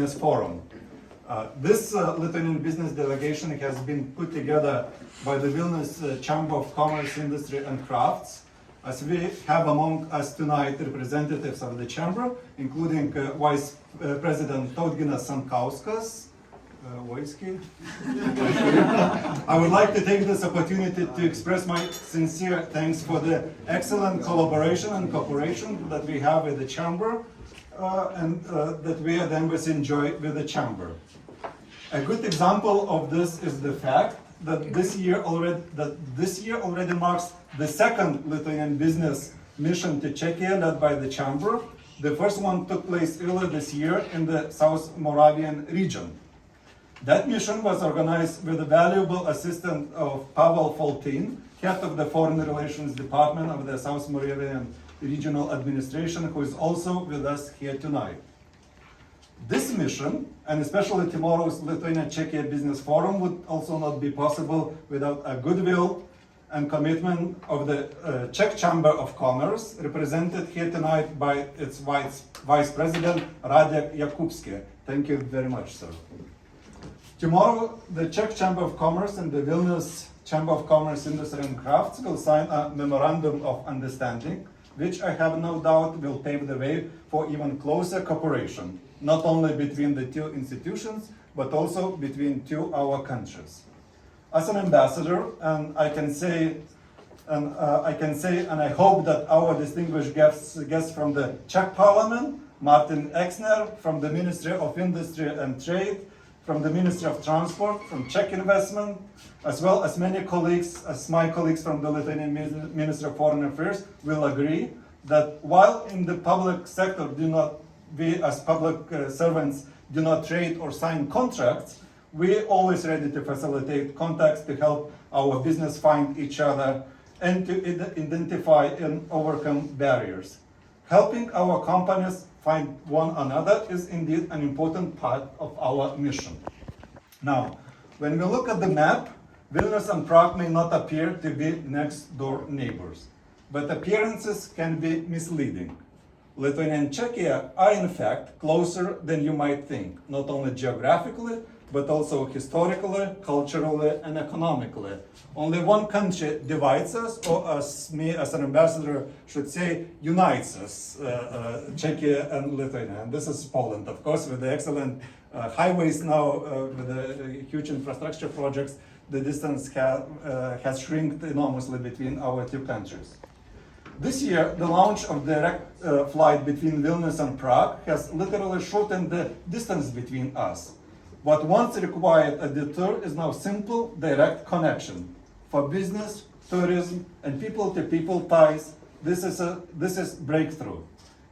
Business Forum. This Lithuanian business delegation has been put together by the Vilnius Chamber of Commerce, Industry and Crafts. As we have among us tonight representatives of the chamber, including Vice President Tautginas Sankauskas. I would like to take this opportunity to express my sincere thanks for the excellent collaboration and cooperation that we have with the chamber and that we at Embassy enjoy with the chamber. A good example of this is the fact that this year already marks the second Lithuanian business mission to Czechia led by the chamber. The first one took place earlier this year in the South Moravian region. That mission was organized with the valuable assistance of Pavel Foltin, head of the Foreign Relations Department of the South Moravian Regional Administration, who is also with us here tonight. This mission, and especially tomorrow's Lithuania-Czechia Business Forum, would also not be possible without a goodwill and commitment of the Czech Chamber of Commerce, represented here tonight by its Vice President, Radek Jakubski. Thank you very much, sir. Tomorrow, the Czech Chamber of Commerce and the Vilnius Chamber of Commerce, Industry and Crafts will sign a memorandum of understanding, which I have no doubt will pave the way for even closer cooperation, not only between the two institutions, but also between our countries. As an ambassador, and I can say, and I hope that our distinguished guests from the Czech Parliament, Martin Exner from the Ministry of Industry and Trade, from the Ministry of Transport, from Czech Investment, as well as many colleagues, as my colleagues from the Lithuanian Ministry of Foreign Affairs, will agree that while in the public sector we as public servants do not trade or sign contracts, we are always ready to facilitate contacts to help our business find each other and to identify and overcome barriers. Helping our companies find one another is indeed an important part of our mission. Now, when we look at the map, Vilnius and Prague may not appear to be next-door neighbors, but appearances can be misleading. Lithuania and Czechia are in fact closer than you might think, not only geographically, but also historically, culturally, and economically. Only one country divides us, or as me as an ambassador should say, unites us, Czechia and Lithuania. And this is Poland, of course, with the excellent highways now, with the huge infrastructure projects, the distance has shrinked enormously between our two countries. This year, the launch of direct flight between Vilnius and Prague has literally shortened the distance between us. What once required a detour is now simple, direct connection. For business, tourism, and people-to-people ties, this is breakthrough.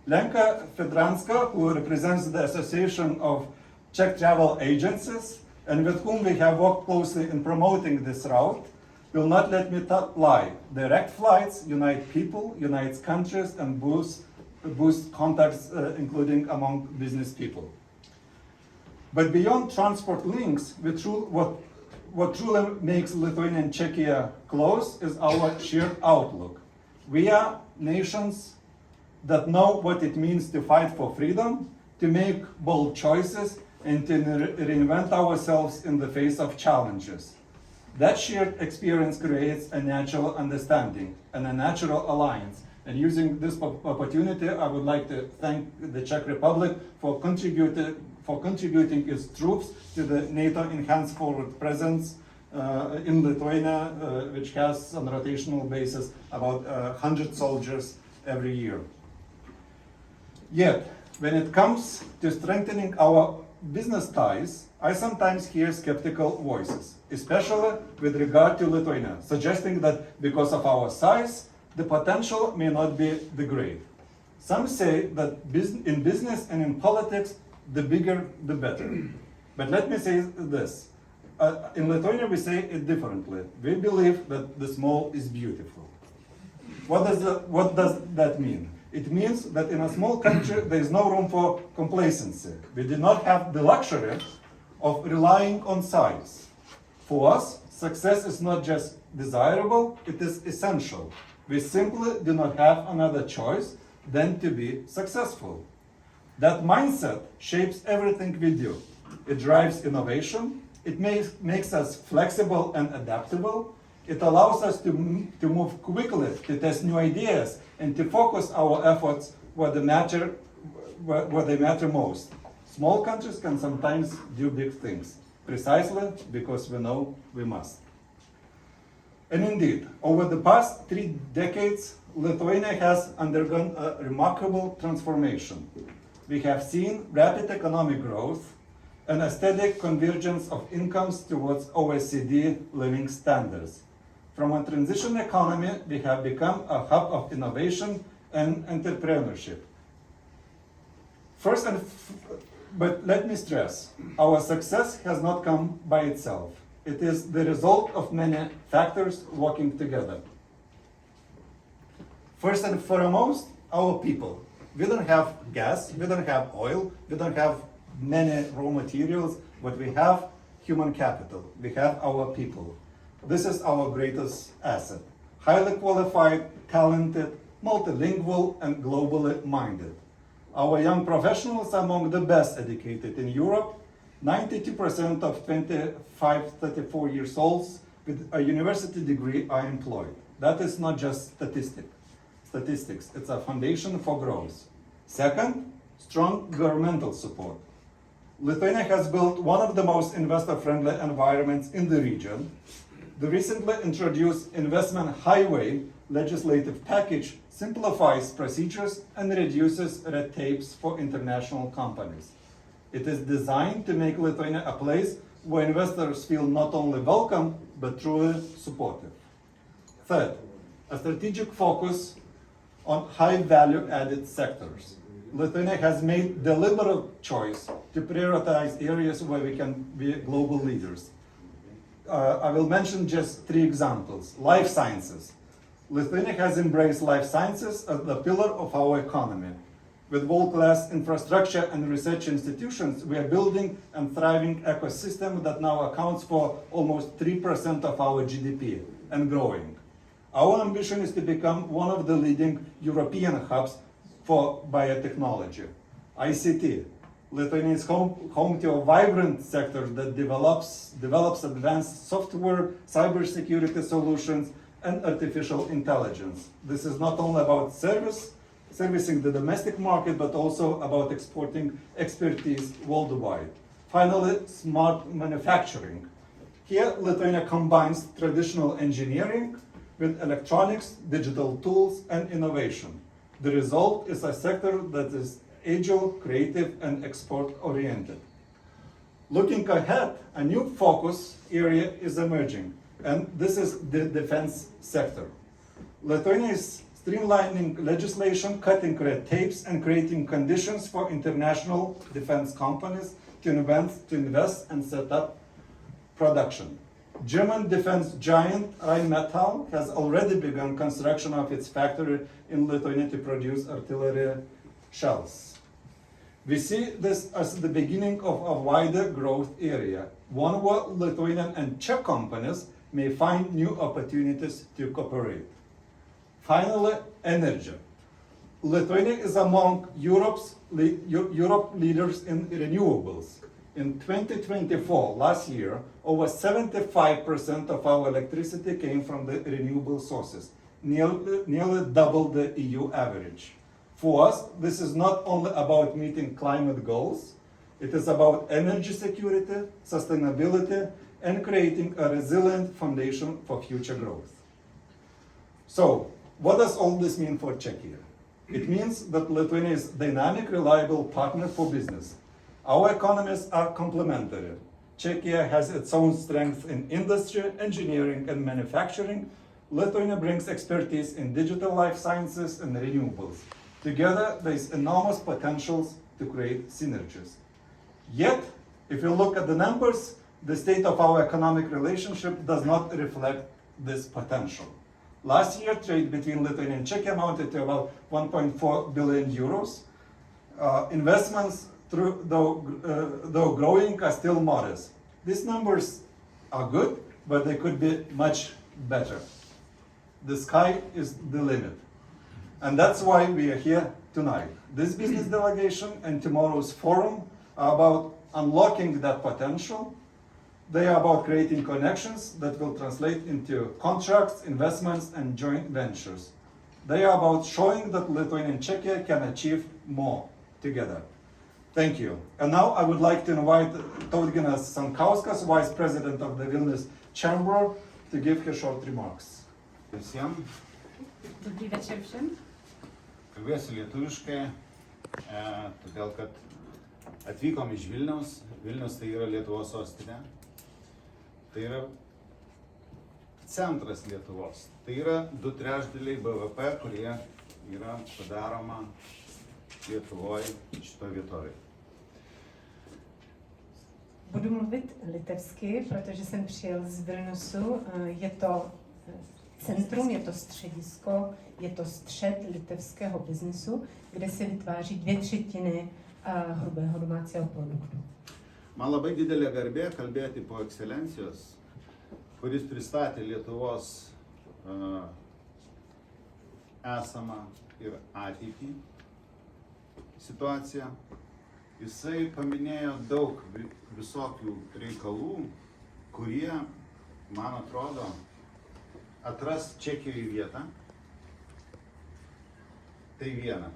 Lenka Fedranska, who represents the Association of Czech Travel Agencies, and with whom we have worked closely in promoting this route, will not let me lie. Direct flights unite people, unite countries, and boost contacts, including among business people. But beyond transport links, what truly makes Lithuania and Czechia close is our shared outlook. We are nations that know what it means to fight for freedom, to make bold choices, and to reinvent ourselves in the face of challenges. That shared experience creates a natural understanding and a natural alliance. And using this opportunity, I would like to thank the Czech Republic for contributing its troops to the NATO enhanced forward presence in Lithuania, which has on a rotational basis about 100 soldiers every year. Yet, when it comes to strengthening our business ties, I sometimes hear skeptical voices, especially with regard to Lithuania, suggesting that because of our size, the potential may not be the great. Some say that in business and in politics, the bigger, the better. But let me say this. In Lithuania, we say it differently. We believe that the small is beautiful. What does that mean? It means that in a small country, there is no room for complacency. We do not have the luxury of relying on size. For us, success is not just desirable, it is essential. We simply do not have another choice than to be successful. That mindset shapes everything we do. It drives innovation, it makes us flexible and adaptable, it allows us to move quickly, to test new ideas, and to focus our efforts where they matter most. Small countries can sometimes do big things, precisely because we know we must. And indeed, over the past 3 decades, Lithuania has undergone a remarkable transformation. We have seen rapid economic growth and a steady convergence of incomes towards OECD living standards. From a transition economy, we have become a hub of innovation and entrepreneurship. But let me stress, our success has not come by itself. It is the result of many factors working together. First and foremost, our people. We don't have gas, we don't have oil, we don't have many raw materials, but we have human capital. We have our people. This is our greatest asset. Highly qualified, talented, multilingual, and globally minded. Our young professionals are among the best educated in Europe. 92% of 25-34 years olds with a university degree are employed. That is not just statistics, it's a foundation for growth. Second, strong governmental support. Lithuania has built one of the most investor-friendly environments in the region. The recently introduced investment highway legislative package simplifies procedures and reduces red tapes for international companies. It is designed to make Lithuania a place where investors feel not only welcome, but truly supportive. Third, a strategic focus on high value-added sectors. Lithuania has made deliberate choice to prioritize areas where we can be global leaders. I will mention just 3 examples. Life sciences. Lithuania has embraced life sciences as the pillar of our economy. With world-class infrastructure and research institutions, we are building a thriving ecosystem that now accounts for almost 3% of our GDP and growing. Our ambition is to become one of the leading European hubs for biotechnology. ICT. Lithuania is home to a vibrant sector that develops advanced software, cybersecurity solutions, and artificial intelligence. This is not only about servicing the domestic market, but also about exporting expertise worldwide. Finally, smart manufacturing. Here, Lithuania combines traditional engineering with electronics, digital tools, and innovation. The result is a sector that is agile, creative, and export-oriented. Looking ahead, a new focus area is emerging, and this is the defense sector. Lithuania is streamlining legislation, cutting red tapes, and creating conditions for international defense companies to invest and set up production. German defense giant Rheinmetall has already begun construction of its factory in Lithuania to produce artillery shells. We see this as the beginning of a wider growth area, one where Lithuanian and Czech companies may find new opportunities to cooperate. Finally, energy. Lithuania is among Europe leaders in renewables. In 2024, last year, over 75% of our electricity came from the renewable sources, nearly double the EU average. For us, this is not only about meeting climate goals, it is about energy security, sustainability, and creating a resilient foundation for future growth. So, what does all this mean for Czechia? It means that Lithuania is a dynamic, reliable partner for business. Our economies are complementary. Czechia has its own strength in industry, engineering, and manufacturing. Lithuania brings expertise in digital life sciences and renewables. Together, there is enormous potential to create synergies. Yet, if you look at the numbers, the state of our economic relationship does not reflect this potential. Last year, trade between Lithuania and Czechia amounted to about 1.4 billion euros. Investments, though growing, are still modest. These numbers are good, but they could be much better. The sky is the limit. And that's why we are here tonight. This business delegation and tomorrow's forum are about unlocking that potential. They are about creating connections that will translate into contracts, investments, and joint ventures. They are about showing that Lithuania and Czechia can achieve more together. Thank you. And now I would like to invite Tautginas Sankauskas, Vice President of the Vilnius Chamber, to give her short remarks. Visiems. Dobrý večer všem. Kalbėsiu lietuviškai, todėl kad atvykom iš Vilniaus. Vilnius tai yra Lietuvos sostinė. Tai yra centras Lietuvos. Tai yra 2/3 BVP, kurie yra padaroma Lietuvoje šitoje vietovėje. Budu mluvit litevsky, protože jsem přijel z Vilniusu. Je to centrum, je to středisko, je to střed litevského biznesu, kde se vytváří 2/3 hrubého domácího produktu. Man labai didelė garbė kalbėti po ekscelencijos, kuris pristatė Lietuvos esamą ir ateitį situaciją. Jisai paminėjo daug visokių reikalų, kurie, man atrodo, atras Čekijoje vietą. Tai viena.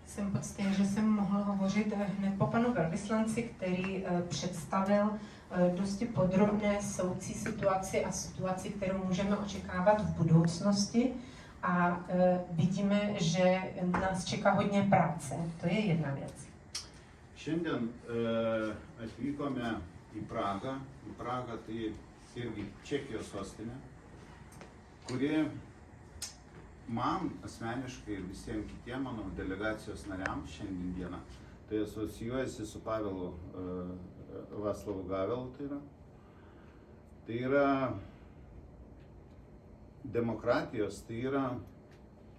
Jsem poctěn, že jsem mohl hovořit hned po panu velvyslanci, který představil dosti podrobné soucí situaci a situaci, kterou můžeme očekávat v budoucnosti. A vidíme, že nás čeká hodně práce. To je jedna věc. Šiandien atvykome į Prahą. Praha tai irgi Čekijos sostinė, kuri man asmeniškai ir visiems kitiem mano delegacijos nariams šiandieną tai asocijuojasi su Pavelu Vaclavu Gavelu. Tai yra demokratijos, tai yra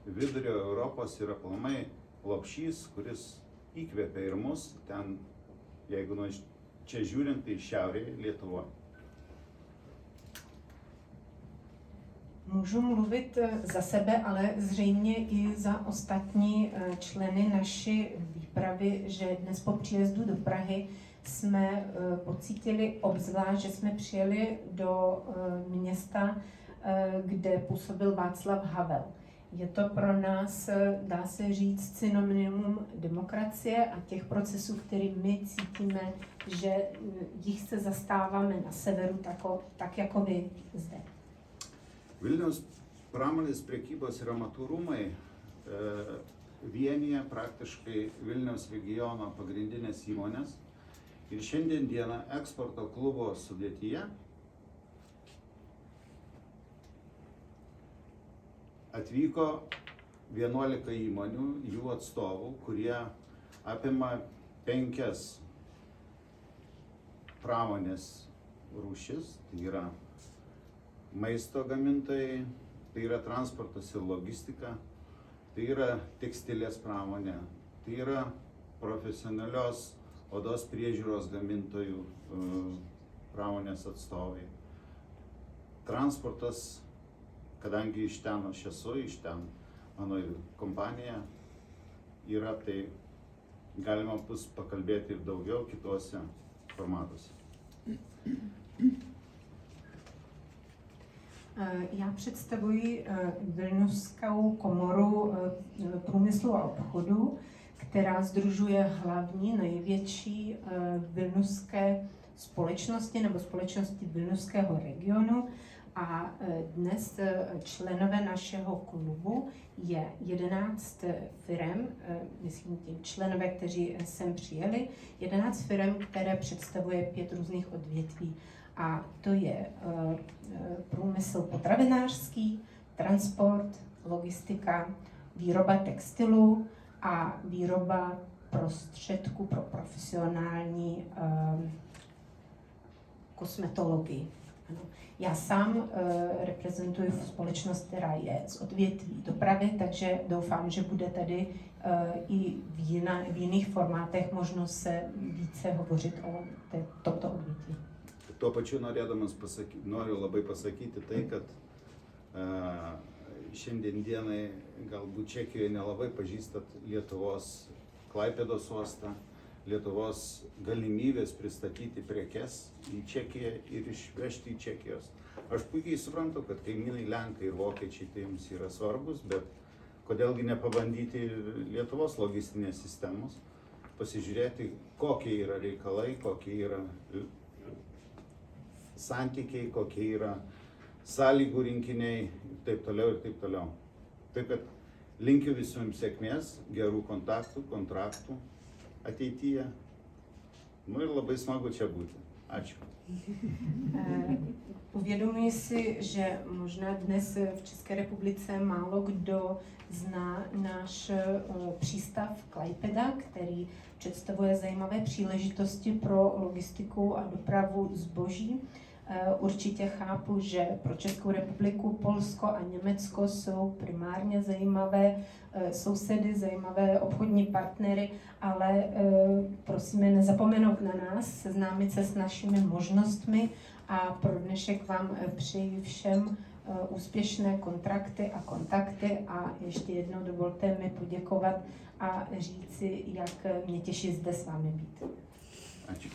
vidurio Europos ir aplamai lopšys, kuris įkvėpia ir mus ten, jeigu nuo čia žiūrint, tai šiaurėje Lietuvoje. Můžu mluvit za sebe, ale zřejmě i za ostatní členy naší výpravy, že dnes po příjezdu do Prahy jsme pocítili obzvlášť, že jsme přijeli do města, kde působil Václav Havel. Je to pro nás, dá se říct, synonymum demokracie a těch procesů, které my cítíme, že jich se zastáváme na severu, tak jako vy zde. Vilniaus pramonės prekybos ir amatų rūmai vienyje praktiškai Vilniaus regiono pagrindinės įmonės ir šiandien dieną eksporto klubo sudėtyje atvyko 11 įmonių, jų atstovų, kurie apima 5 pramonės rūšis, tai yra maisto gamintojai, tai yra transportas ir logistika, tai yra tekstilės pramonė, tai yra profesionalios odos priežiūros gamintojų pramonės atstovai. Transportas, kadangi iš ten aš esu, iš ten mano kompanija yra, tai galima bus pakalbėti ir daugiau kitose formatuose. Já představuji Vilniuskou komoru průmyslu a obchodu, která sdružuje hlavní, největší vilniuské společnosti nebo společnosti vilniuského regionu. A dnes členové našeho klubu je 11 firem, myslím tím členové, kteří sem přijeli, 11 firem, které představuje 5 různých odvětví. A to je průmysl potravinářský, transport, logistika, výroba textilu a výroba prostředků pro profesionální kosmetologii. Ano. Já sám reprezentuji společnost, která je z odvětví dopravy, takže doufám, že bude tady i v jiných formátech možno se více hovořit o tomto odvětví. Tuo pačiu noriu labai pasakyti tai, kad šiandien dienai galbūt Čekijoje nelabai pažįstat Lietuvos Klaipėdos uostą, Lietuvos galimybės pristatyti prekes į Čekiją ir išvežti į Čekijos. Aš puikiai suprantu, kad kaimynai Lenkai ir Vokiečiai tai jums yra svarbus, bet kodėlgi nepabandyti Lietuvos logistinės sistemos, pasižiūrėti, kokie yra reikalai, kokie yra santykiai, kokie yra sąlygų rinkiniai ir taip toliau ir taip toliau. Taip kad linkiu visiems sėkmės, gerų kontaktų, kontraktų ateityje. Nu ir labai smagu čia būti. Ačiū. Uvědomuji si, že možná dnes v České republice málo kdo zná náš přístav Klaipėda, který představuje zajímavé příležitosti pro logistiku a dopravu zboží. Určitě chápu, že pro Českou republiku Polsko a Německo jsou primárně zajímavé sousedy, zajímavé obchodní partnery, ale prosíme nezapomenout na nás, seznámit se s našimi možnostmi a pro dnešek vám přeji všem úspěšné kontrakty a kontakty a ještě jednou dovolte mi poděkovat a říci, jak mě těší zde s vámi být. Ačiū.